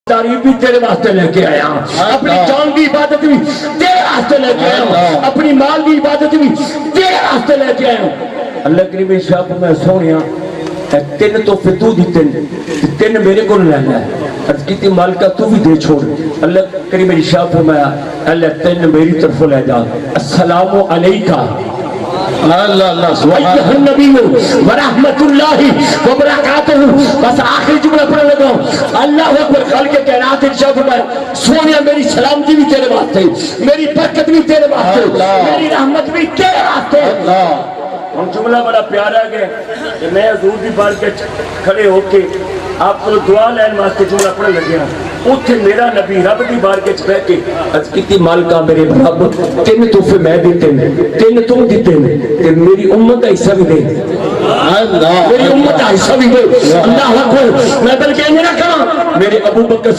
तारीफ भी तेरे वास्ते लेके आया, अपनी जान की इबादत भी तेरे वास्ते लेके आया, अपनी माल की इबादत भी तेरे वास्ते लेके आया। अल्लाह करीम शाह मैं सोनिया तीन तोहफे तू दिते तीन मेरे को लेना अर्ज की मालिका तू भी दे छोड़। अल्लाह करीम शाह फरमाया अल्लाह तीन मेरी तरफ ले जा। अस्सलामु अलैका अय्युहन नबी व रहमतुल्लाहि व बरकातहू। बस आखिरी जुमला पढ़ने लगा अल्लाह अकबर। कल के कहनात इरशाद फरमाया सोनिया मेरी सलामती भी तेरे वास्ते, मेरी बरकत भी तेरे वास्ते, मेरी रहमत भी तेरे वास्ते। हम जुमला बड़ा प्यारा है कि मैं हजूर की बारगाह खड़े होके आप तो दुआ लैन वास्ते जुमला पढ़न लगे उत्थे मेरा नबी रब की बारगाह बह के अर्ज की मालिका मेरे रब तीन तोहफे मैं दिते ने, तीन तुम दिते ने, ते मेरी उम्मत का हिस्सा भी दे, मेरी उम्मत का हिस्सा भी दे। अल्लाह अकबर। मैं बल्कि मेरा कहा मेरे अबू बकर